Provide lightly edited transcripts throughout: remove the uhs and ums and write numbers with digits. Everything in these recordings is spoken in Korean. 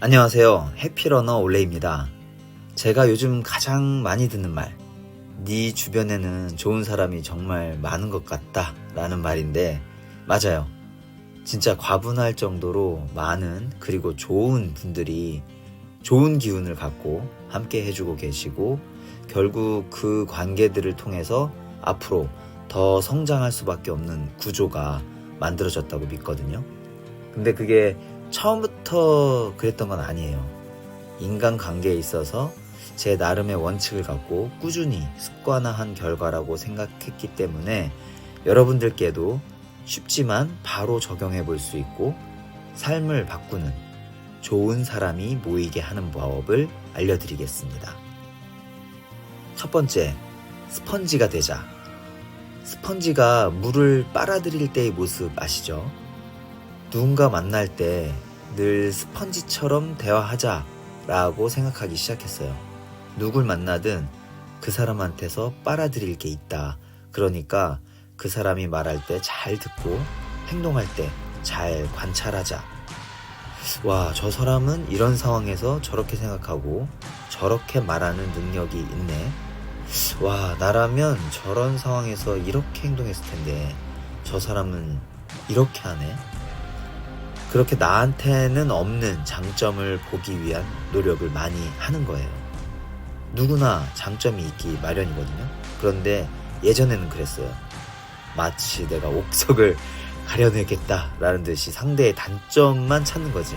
안녕하세요. 해피러너 올레입니다. 제가 요즘 가장 많이 듣는 말, 네 주변에는 좋은 사람이 정말 많은 것 같다 라는 말인데, 맞아요. 진짜 과분할 정도로 많은, 그리고 좋은 분들이 좋은 기운을 갖고 함께 해주고 계시고, 결국 그 관계들을 통해서 앞으로 더 성장할 수밖에 없는 구조가 만들어졌다고 믿거든요. 근데 그게 처음부터 그랬던 건 아니에요. 인간관계에 있어서 제 나름의 원칙을 갖고 꾸준히 습관화한 결과라고 생각했기 때문에 여러분들께도 쉽지만 바로 적용해 볼 수 있고 삶을 바꾸는 좋은 사람이 모이게 하는 방법을 알려드리겠습니다. 첫 번째, 스펀지가 되자. 스펀지가 물을 빨아들일 때의 모습 아시죠? 누군가 만날 때 늘 스펀지처럼 대화하자 라고 생각하기 시작했어요. 누굴 만나든 그 사람한테서 빨아들일 게 있다. 그러니까 그 사람이 말할 때 잘 듣고 행동할 때 잘 관찰하자. 와, 저 사람은 이런 상황에서 저렇게 생각하고 저렇게 말하는 능력이 있네. 와, 나라면 저런 상황에서 이렇게 행동했을 텐데 저 사람은 이렇게 하네. 그렇게 나한테는 없는 장점을 보기 위한 노력을 많이 하는 거예요. 누구나 장점이 있기 마련이거든요. 그런데 예전에는 그랬어요. 마치 내가 옥석을 가려내겠다라는 듯이 상대의 단점만 찾는 거지.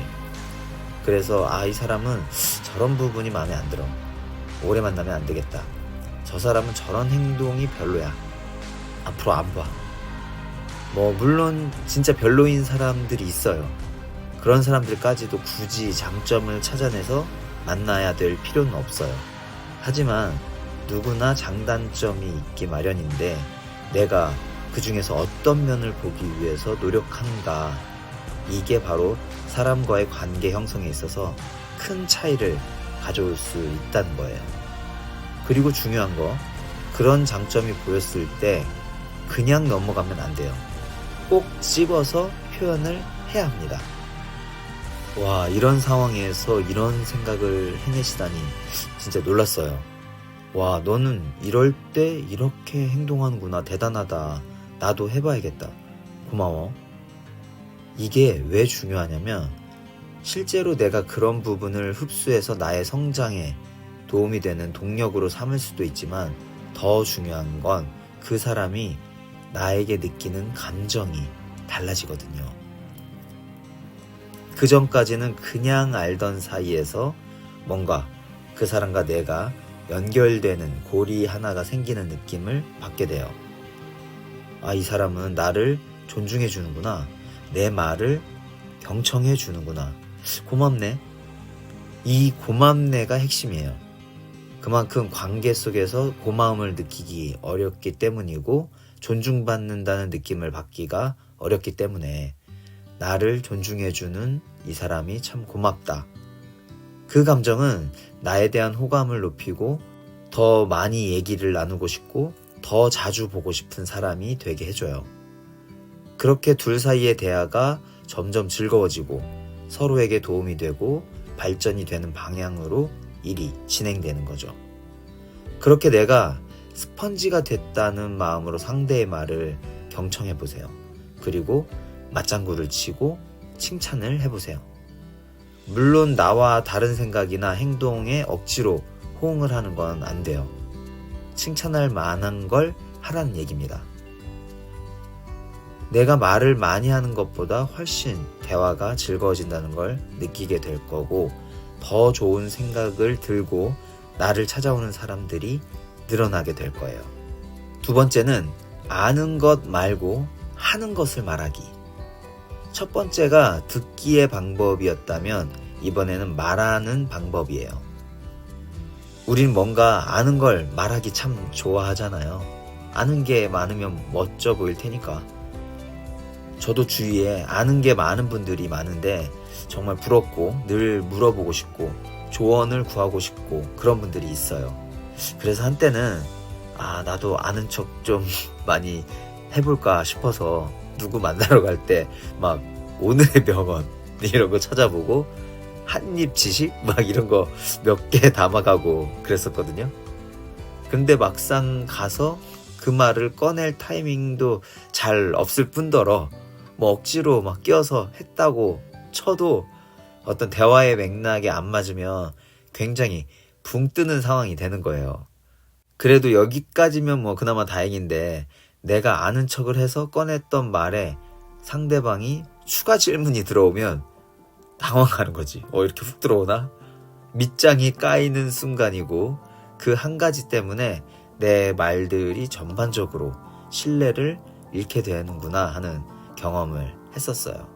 그래서 이 사람은 저런 부분이 마음에 안 들어. 오래 만나면 안 되겠다. 저 사람은 저런 행동이 별로야. 앞으로 안 봐. 물론 진짜 별로인 사람들이 있어요. 그런 사람들까지도 굳이 장점을 찾아내서 만나야 될 필요는 없어요. 하지만 누구나 장단점이 있기 마련인데 내가 그 중에서 어떤 면을 보기 위해서 노력하는가, 이게 바로 사람과의 관계 형성에 있어서 큰 차이를 가져올 수 있다는 거예요. 그리고 중요한 거, 그런 장점이 보였을 때 그냥 넘어가면 안 돼요. 꼭 집어서 표현을 해야 합니다. 와, 이런 상황에서 이런 생각을 해내시다니 진짜 놀랐어요. 와, 너는 이럴 때 이렇게 행동하는구나. 대단하다. 나도 해봐야겠다. 고마워. 이게 왜 중요하냐면 실제로 내가 그런 부분을 흡수해서 나의 성장에 도움이 되는 동력으로 삼을 수도 있지만 더 중요한 건 그 사람이 나에게 느끼는 감정이 달라지거든요. 그 전까지는 그냥 알던 사이에서 뭔가 그 사람과 내가 연결되는 고리 하나가 생기는 느낌을 받게 돼요. 이 사람은 나를 존중해 주는구나. 내 말을 경청해 주는구나. 고맙네. 이 고맙네가 핵심이에요. 그만큼 관계 속에서 고마움을 느끼기 어렵기 때문이고 존중받는다는 느낌을 받기가 어렵기 때문에 나를 존중해주는 이 사람이 참 고맙다. 그 감정은 나에 대한 호감을 높이고 더 많이 얘기를 나누고 싶고 더 자주 보고 싶은 사람이 되게 해줘요. 그렇게 둘 사이의 대화가 점점 즐거워지고 서로에게 도움이 되고 발전이 되는 방향으로 일이 진행되는 거죠. 그렇게 내가 스펀지가 됐다는 마음으로 상대의 말을 경청해 보세요. 그리고 맞장구를 치고 칭찬을 해보세요. 물론 나와 다른 생각이나 행동에 억지로 호응을 하는 건 안 돼요. 칭찬할 만한 걸 하라는 얘기입니다. 내가 말을 많이 하는 것보다 훨씬 대화가 즐거워진다는 걸 느끼게 될 거고 더 좋은 생각을 들고 나를 찾아오는 사람들이 늘어나게 될 거예요. 두 번째는 아는 것 말고 하는 것을 말하기. 첫 번째가 듣기의 방법이었다면 이번에는 말하는 방법이에요. 우린 뭔가 아는 걸 말하기 참 좋아하잖아요. 아는 게 많으면 멋져 보일 테니까. 저도 주위에 아는 게 많은 분들이 많은데 정말 부럽고 늘 물어보고 싶고 조언을 구하고 싶고 그런 분들이 있어요. 그래서 한때는 나도 아는 척 좀 많이 해볼까 싶어서 누구 만나러 갈 때 막 오늘의 명언 이런 거 찾아보고 한입 지식 막 이런 거 몇 개 담아가고 그랬었거든요. 근데 막상 가서 그 말을 꺼낼 타이밍도 잘 없을 뿐더러 뭐 억지로 막 끼어서 했다고 쳐도 어떤 대화의 맥락에 안 맞으면 굉장히 붕 뜨는 상황이 되는 거예요. 그래도 여기까지면 뭐 그나마 다행인데 내가 아는 척을 해서 꺼냈던 말에 상대방이 추가 질문이 들어오면 당황하는 거지. 이렇게 훅 들어오나? 밑장이 까이는 순간이고 그 한 가지 때문에 내 말들이 전반적으로 신뢰를 잃게 되는구나 하는 경험을 했었어요.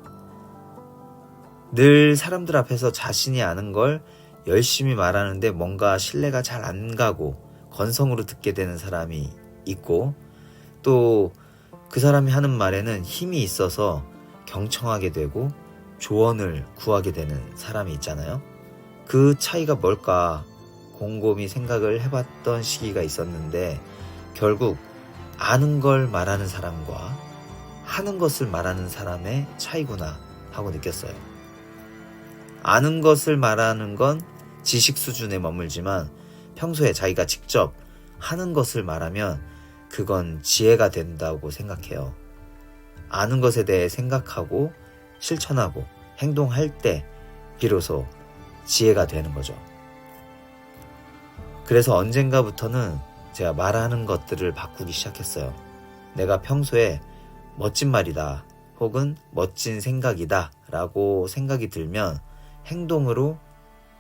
늘 사람들 앞에서 자신이 아는 걸 열심히 말하는데 뭔가 신뢰가 잘 안 가고 건성으로 듣게 되는 사람이 있고 또 그 사람이 하는 말에는 힘이 있어서 경청하게 되고 조언을 구하게 되는 사람이 있잖아요. 그 차이가 뭘까 곰곰이 생각을 해봤던 시기가 있었는데 결국 아는 걸 말하는 사람과 하는 것을 말하는 사람의 차이구나 하고 느꼈어요. 아는 것을 말하는 건 지식 수준에 머물지만 평소에 자기가 직접 하는 것을 말하면 그건 지혜가 된다고 생각해요. 아는 것에 대해 생각하고 실천하고 행동할 때 비로소 지혜가 되는 거죠. 그래서 언젠가부터는 제가 말하는 것들을 바꾸기 시작했어요. 내가 평소에 멋진 말이다 혹은 멋진 생각이다 라고 생각이 들면 행동으로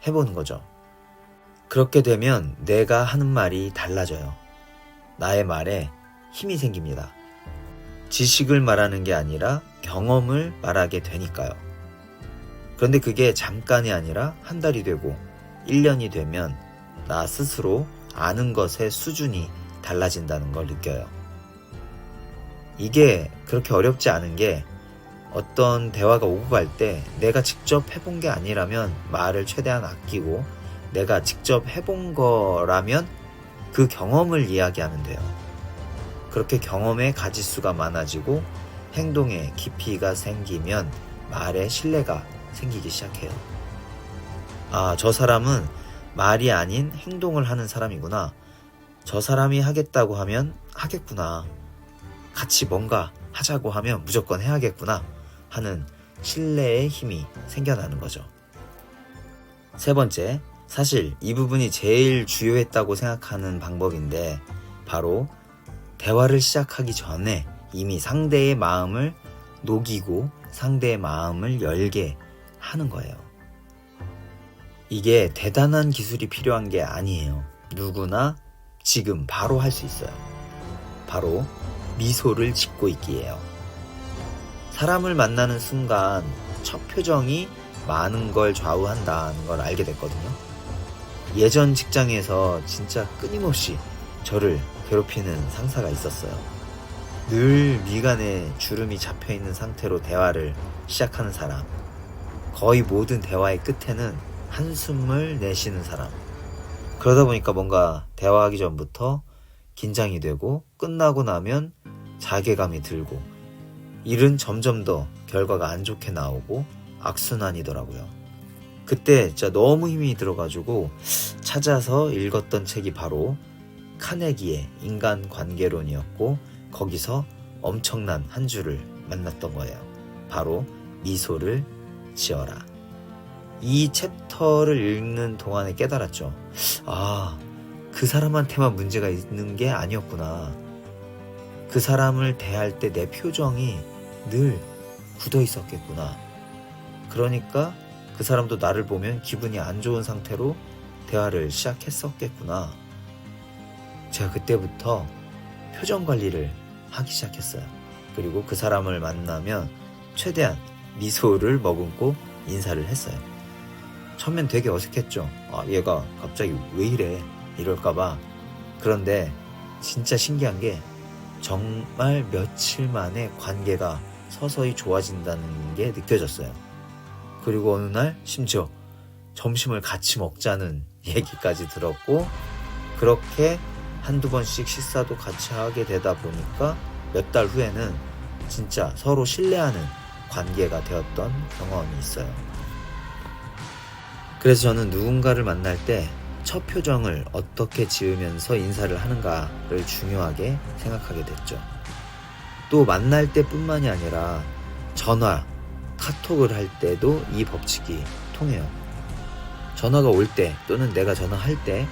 해보는 거죠. 그렇게 되면 내가 하는 말이 달라져요. 나의 말에 힘이 생깁니다. 지식을 말하는 게 아니라 경험을 말하게 되니까요. 그런데 그게 잠깐이 아니라 한 달이 되고 1년이 되면 나 스스로 아는 것의 수준이 달라진다는 걸 느껴요. 이게 그렇게 어렵지 않은 게 어떤 대화가 오고 갈 때 내가 직접 해본 게 아니라면 말을 최대한 아끼고 내가 직접 해본 거라면 그 경험을 이야기하면 돼요. 그렇게 경험의 가지수가 많아지고 행동에 깊이가 생기면 말에 신뢰가 생기기 시작해요. 저 사람은 말이 아닌 행동을 하는 사람이구나. 저 사람이 하겠다고 하면 하겠구나. 같이 뭔가 하자고 하면 무조건 해야겠구나 하는 신뢰의 힘이 생겨나는 거죠. 세 번째, 사실 이 부분이 제일 주요했다고 생각하는 방법인데 바로 대화를 시작하기 전에 이미 상대의 마음을 녹이고 상대의 마음을 열게 하는 거예요. 이게 대단한 기술이 필요한 게 아니에요. 누구나 지금 바로 할 수 있어요. 바로 미소를 짓고 있기예요. 사람을 만나는 순간 첫 표정이 많은 걸 좌우한다는 걸 알게 됐거든요. 예전 직장에서 진짜 끊임없이 저를 괴롭히는 상사가 있었어요. 늘 미간에 주름이 잡혀있는 상태로 대화를 시작하는 사람, 거의 모든 대화의 끝에는 한숨을 내쉬는 사람. 그러다 보니까 뭔가 대화하기 전부터 긴장이 되고 끝나고 나면 자괴감이 들고 일은 점점 더 결과가 안 좋게 나오고 악순환이더라고요. 그때 진짜 너무 힘이 들어가지고 찾아서 읽었던 책이 바로 카네기의 인간관계론이었고 거기서 엄청난 한 줄을 만났던 거예요. 바로 미소를 지어라. 이 챕터를 읽는 동안에 깨달았죠. 그 사람한테만 문제가 있는 게 아니었구나. 그 사람을 대할 때 내 표정이 늘 굳어 있었겠구나. 그러니까 그 사람도 나를 보면 기분이 안 좋은 상태로 대화를 시작했었겠구나. 제가 그때부터 표정 관리를 하기 시작했어요. 그리고 그 사람을 만나면 최대한 미소를 머금고 인사를 했어요. 처음엔 되게 어색했죠. 얘가 갑자기 왜 이래 이럴까봐. 그런데 진짜 신기한 게 정말 며칠 만에 관계가 서서히 좋아진다는 게 느껴졌어요. 그리고 어느 날 심지어 점심을 같이 먹자는 얘기까지 들었고 그렇게 한두 번씩 식사도 같이 하게 되다 보니까 몇 달 후에는 진짜 서로 신뢰하는 관계가 되었던 경험이 있어요. 그래서 저는 누군가를 만날 때 첫 표정을 어떻게 지으면서 인사를 하는가를 중요하게 생각하게 됐죠. 또 만날 때뿐만이 아니라 전화, 카톡을 할 때도 이 법칙이 통해요. 전화가 올 때 또는 내가 전화할 때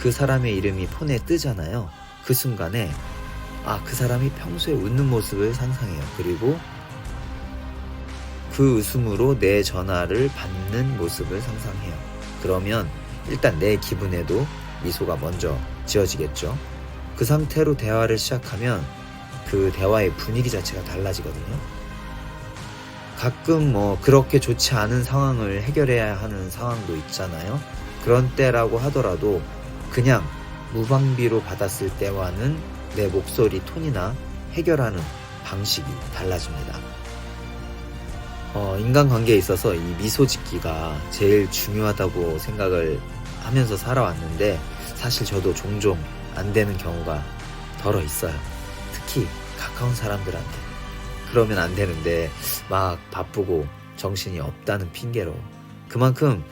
그 사람의 이름이 폰에 뜨잖아요. 그 순간에 그 사람이 평소에 웃는 모습을 상상해요. 그리고 그 웃음으로 내 전화를 받는 모습을 상상해요. 그러면 일단 내 기분에도 미소가 먼저 지어지겠죠. 그 상태로 대화를 시작하면 그 대화의 분위기 자체가 달라지거든요. 가끔 그렇게 좋지 않은 상황을 해결해야 하는 상황도 있잖아요. 그런 때라고 하더라도 그냥 무방비로 받았을 때와는 내 목소리 톤이나 해결하는 방식이 달라집니다. 인간관계에 있어서 이 미소 짓기가 제일 중요하다고 생각을 하면서 살아왔는데 사실 저도 종종 안 되는 경우가 덜어 있어요. 특히 가까운 사람들한테. 그러면 안 되는데 막 바쁘고 정신이 없다는 핑계로 그만큼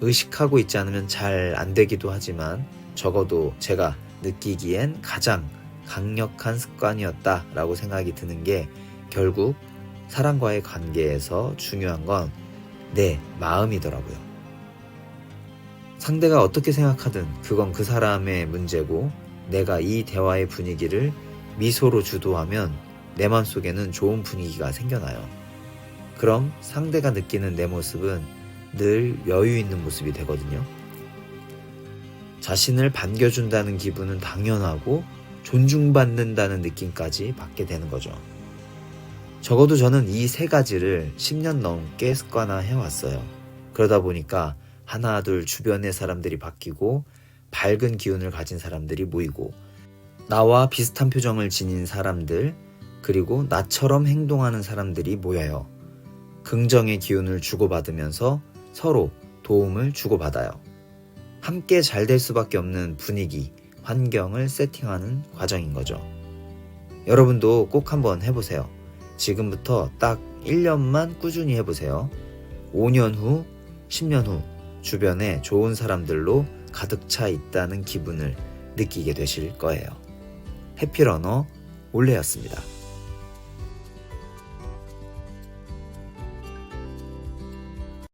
의식하고 있지 않으면 잘 안 되기도 하지만 적어도 제가 느끼기엔 가장 강력한 습관이었다라고 생각이 드는 게 결국 사람과의 관계에서 중요한 건 내 마음이더라고요. 상대가 어떻게 생각하든 그건 그 사람의 문제고 내가 이 대화의 분위기를 미소로 주도하면 내 마음속에는 좋은 분위기가 생겨나요. 그럼 상대가 느끼는 내 모습은 늘 여유 있는 모습이 되거든요. 자신을 반겨준다는 기분은 당연하고 존중받는다는 느낌까지 받게 되는 거죠. 적어도 저는 이 세 가지를 10년 넘게 습관화해왔어요. 그러다 보니까 하나 둘 주변의 사람들이 바뀌고 밝은 기운을 가진 사람들이 모이고 나와 비슷한 표정을 지닌 사람들 그리고 나처럼 행동하는 사람들이 모여요. 긍정의 기운을 주고받으면서 서로 도움을 주고받아요. 함께 잘 될 수밖에 없는 분위기, 환경을 세팅하는 과정인 거죠. 여러분도 꼭 한번 해보세요. 지금부터 딱 1년만 꾸준히 해보세요. 5년 후, 10년 후 주변에 좋은 사람들로 가득 차 있다는 기분을 느끼게 되실 거예요. 해피러너 올레였습니다.